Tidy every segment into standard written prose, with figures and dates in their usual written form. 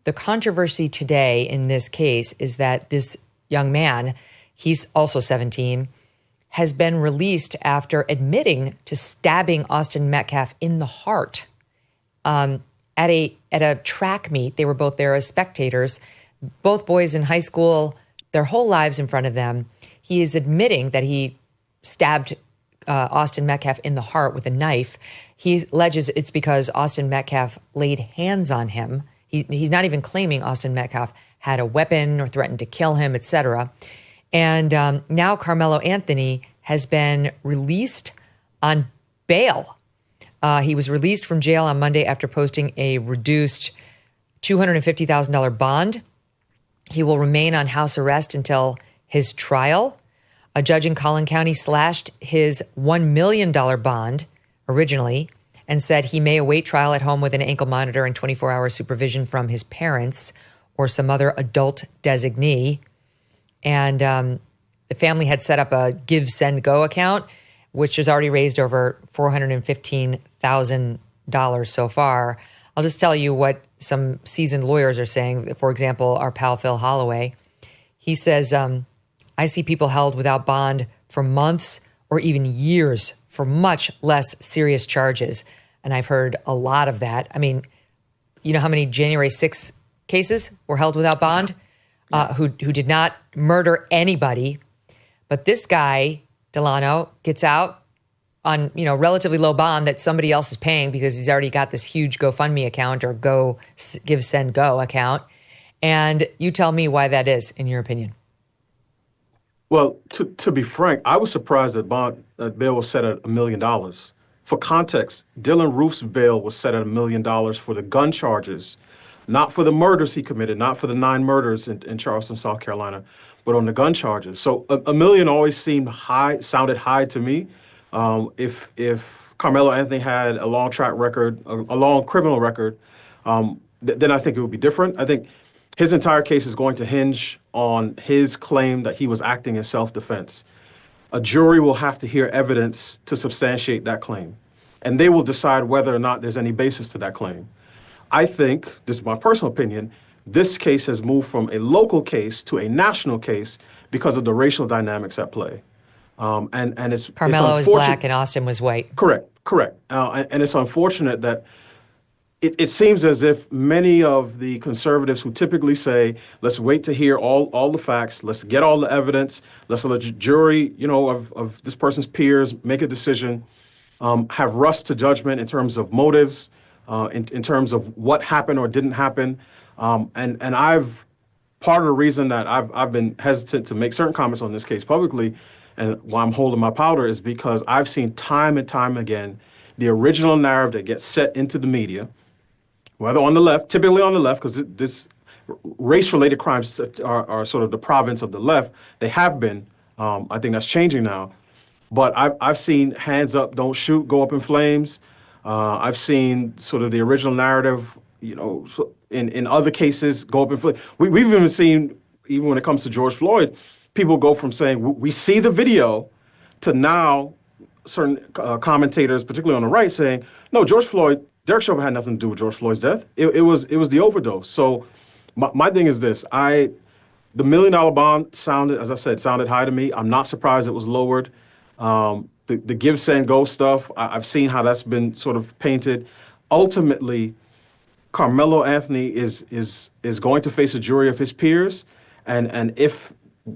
the controversy today in this case is that this young man, he's also 17, has been released after admitting to stabbing Austin Metcalf in the heart at a track meet. They were both there as spectators, both boys in high school, their whole lives in front of them. He is admitting that he stabbed Austin Metcalf in the heart with a knife. He alleges it's because Austin Metcalf laid hands on him. He's not even claiming Austin Metcalf had a weapon or threatened to kill him, etc. And now Karmelo Anthony has been released on bail. He was released from jail on Monday after posting a reduced $250,000 bond. He will remain on house arrest until his trial. A judge in Collin County slashed his $1 million bond originally and said he may await trial at home with an ankle monitor and 24-hour supervision from his parents or some other adult designee. And the family had set up a Give, Send, Go account, which has already raised over $415,000 so far. I'll just tell you what some seasoned lawyers are saying. For example, our pal Phil Holloway, he says, I see people held without bond for months or even years for much less serious charges. And I've heard a lot of that. I mean, you know how many January 6th cases were held without bond? Who did not murder anybody. But this guy, Delano, gets out on, relatively low bond that somebody else is paying because he's already got this huge GoFundMe account or Give, Send, Go account. And you tell me why that is, in your opinion. Well, to be frank, I was surprised that bail was set at $1 million. For context, Dylan Roof's bail was set at $1 million for the gun charges, not for the murders he committed, not for the 9 murders in Charleston, South Carolina, but on the gun charges. So $1 million always sounded high to me. If Karmelo Anthony had a long track record, a long criminal record, then I think it would be different. I think his entire case is going to hinge on his claim that he was acting in self-defense. A jury will have to hear evidence to substantiate that claim, and they will decide whether or not there's any basis to that claim. I think, this is my personal opinion, this case has moved from a local case to a national case because of the racial dynamics at play. And it's Karmelo is black and Austin was white. Correct. And it's unfortunate that it seems as if many of the conservatives who typically say, let's wait to hear all the facts, let's get all the evidence, let's let the jury, of this person's peers make a decision, have rushed to judgment in terms of motives, in terms of what happened or didn't happen. And part of the reason that I've been hesitant to make certain comments on this case publicly and why I'm holding my powder is because I've seen time and time again the original narrative that gets set into the media, whether on the left, typically on the left, because this race-related crimes are sort of the province of the left. They have been. I think that's changing now. But I've seen hands up, don't shoot, go up in flames. I've seen sort of the original narrative, in other cases, go up in flames. We've even seen, even when it comes to George Floyd, people go from saying, we see the video, to now certain commentators, particularly on the right, saying, no, Derek Chauvin had nothing to do with George Floyd's death. It was the overdose. So my thing is this. The $1 million bond sounded high to me. I'm not surprised it was lowered. The Give, Send, Go stuff, I've seen how that's been sort of painted. Ultimately, Karmelo Anthony is going to face a jury of his peers. And if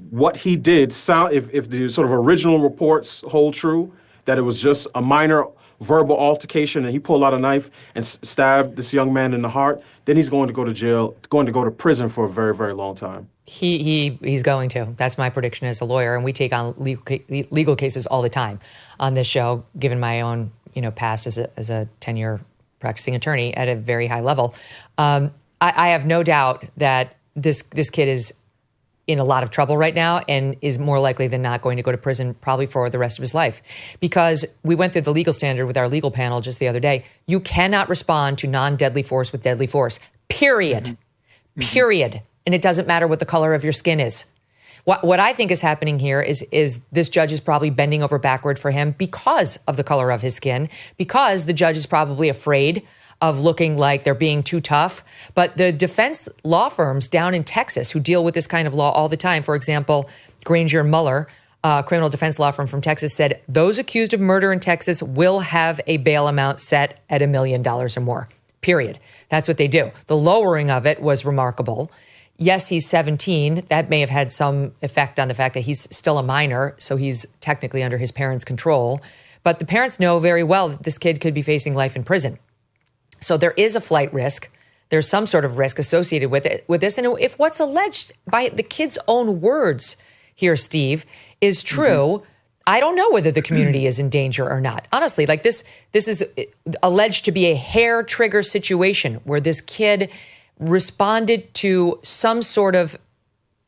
what he did if the sort of original reports hold true, that it was just a minor verbal altercation and he pulled out a knife and stabbed this young man in the heart, then he's going to go to jail, going to go to prison for a very, very long time. He's going to. That's my prediction as a lawyer, and we take on legal cases all the time on this show, given my own past as a 10-year practicing attorney at a very high level. I have no doubt that this kid is in a lot of trouble right now and is more likely than not going to go to prison probably for the rest of his life, because we went through the legal standard with our legal panel just the other day. You cannot respond to non-deadly force with deadly force, period. Mm-hmm. Period. And it doesn't matter what the color of your skin is. What I think is happening here is this judge is probably bending over backward for him because of the color of his skin, because the judge is probably afraid of looking like they're being too tough. But the defense law firms down in Texas who deal with this kind of law all the time, for example, Granger and Mueller, criminal defense law firm from Texas, said those accused of murder in Texas will have a bail amount set at $1 million or more, period. That's what they do. The lowering of it was remarkable. Yes, he's 17. That may have had some effect on the fact that he's still a minor, so he's technically under his parents' control. But the parents know very well that this kid could be facing life in prison. So there is a flight risk. There's some sort of risk associated with this. And if what's alleged by the kid's own words here, Steve, is true, I don't know whether the community is in danger or not. Honestly, like this is alleged to be a hair trigger situation where this kid responded to some sort of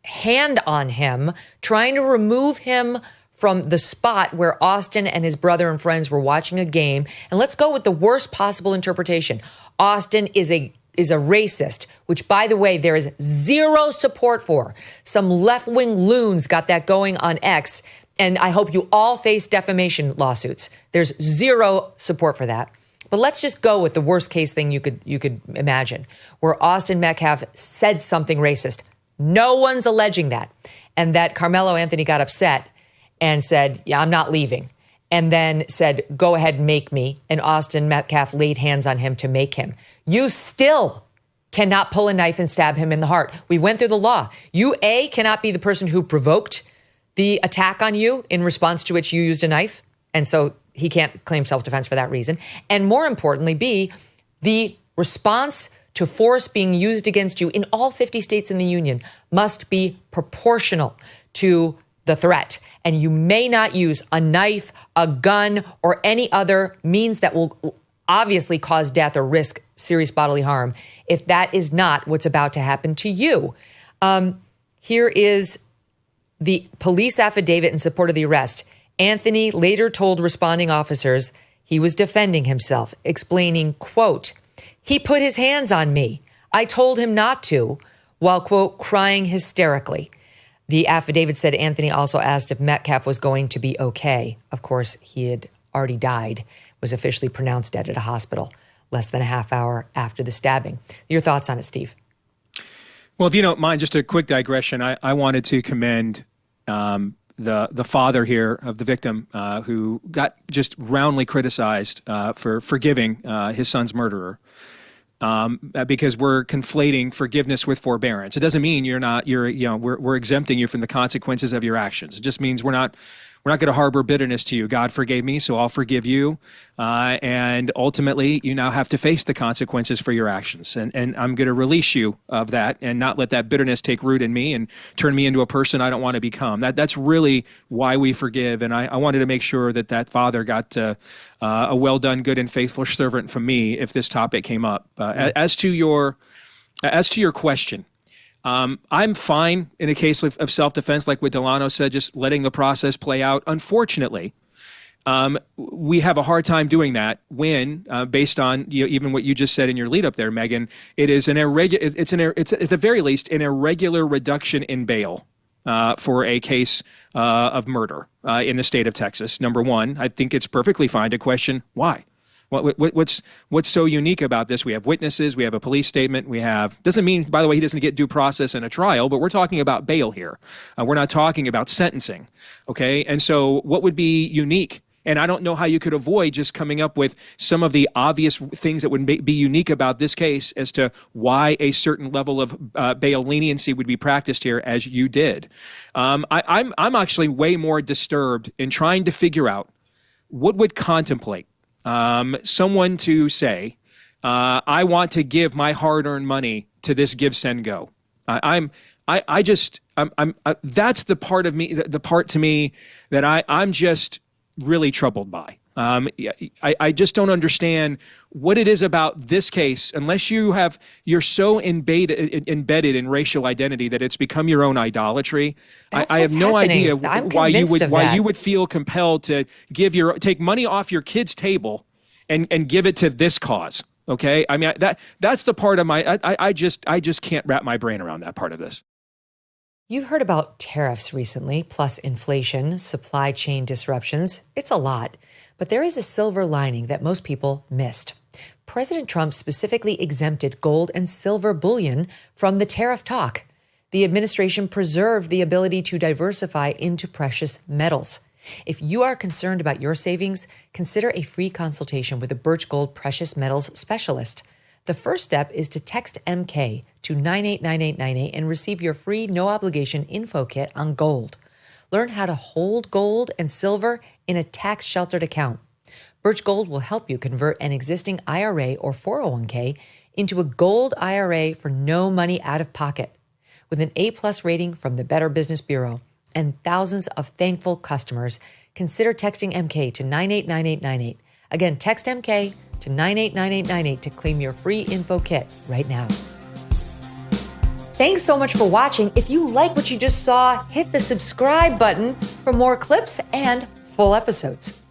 hand on him, trying to remove him from the spot where Austin and his brother and friends were watching a game. And let's go with the worst possible interpretation. Austin is a racist, which, by the way, there is zero support for. Some left-wing loons got that going on X, and I hope you all face defamation lawsuits. There's zero support for that. But let's just go with the worst case thing you could imagine, where Austin Metcalf said something racist. No one's alleging that. And that Karmelo Anthony got upset and said, yeah, I'm not leaving. And then said, go ahead and make me. And Austin Metcalf laid hands on him to make him. You still cannot pull a knife and stab him in the heart. We went through the law. You, A, cannot be the person who provoked the attack on you, in response to which you used a knife. And so he can't claim self-defense for that reason. And more importantly, B, the response to force being used against you in all 50 states in the union must be proportional to the threat. And you may not use a knife, a gun, or any other means that will obviously cause death or risk serious bodily harm if that is not what's about to happen to you. Here is the police affidavit in support of the arrest. Anthony later told responding officers he was defending himself, explaining, quote, he put his hands on me. I told him not to, while, quote, crying hysterically. The affidavit said Anthony also asked if Metcalf was going to be okay. Of course, he had already died, was officially pronounced dead at a hospital less than a half hour after the stabbing. Your thoughts on it, Steve? Well, if you don't mind, just a quick digression. I wanted to commend the father here of the victim who got just roundly criticized for forgiving his son's murderer. Because we're conflating forgiveness with forbearance. It doesn't mean we're exempting you from the consequences of your actions. It just means we're not going to harbor bitterness to you. God forgave me, so I'll forgive you. And ultimately, you now have to face the consequences for your actions. And I'm going to release you of that and not let that bitterness take root in me and turn me into a person I don't want to become. That's really why we forgive. And I wanted to make sure that father got a well done, good and faithful servant from me if this topic came up. As to your question, I'm fine in a case of self-defense, like what Delano said, just letting the process play out. Unfortunately, we have a hard time doing that when, based on even what you just said in your lead up there, Megyn, it is it's at the very least an irregular reduction in bail for a case of murder in the state of Texas. Number one, I think it's perfectly fine to question why. What's so unique about this? We have witnesses, we have a police statement, doesn't mean, by the way, he doesn't get due process in a trial, but we're talking about bail here. We're not talking about sentencing, okay? And so what would be unique? And I don't know how you could avoid just coming up with some of the obvious things that would be unique about this case as to why a certain level of bail leniency would be practiced here, as you did. I'm actually way more disturbed in trying to figure out what would contemplate someone to say, I want to give my hard-earned money to this give, send, go. That's the part of me, the part to me that I'm just really troubled by. I just don't understand what it is about this case, unless you're so embedded in racial identity that it's become your own idolatry. I have no idea why you would feel compelled to take money off your kid's table and give it to this cause. Okay, I mean that's the part of I just can't wrap my brain around that part of this. You've heard about tariffs recently, plus inflation, supply chain disruptions. It's a lot, but there is a silver lining that most people missed. President Trump specifically exempted gold and silver bullion from the tariff talk. The administration preserved the ability to diversify into precious metals. If you are concerned about your savings, consider a free consultation with a Birch Gold precious metals specialist. The first step is to text MK to 989898 and receive your free no-obligation info kit on gold. Learn how to hold gold and silver in a tax-sheltered account. Birch Gold will help you convert an existing IRA or 401k into a gold IRA for no money out of pocket. With an A-plus rating from the Better Business Bureau and thousands of thankful customers, consider texting MK to 989898. Again, text MK to 989898 to claim your free info kit right now. Thanks so much for watching. If you like what you just saw, hit the subscribe button for more clips and full episodes.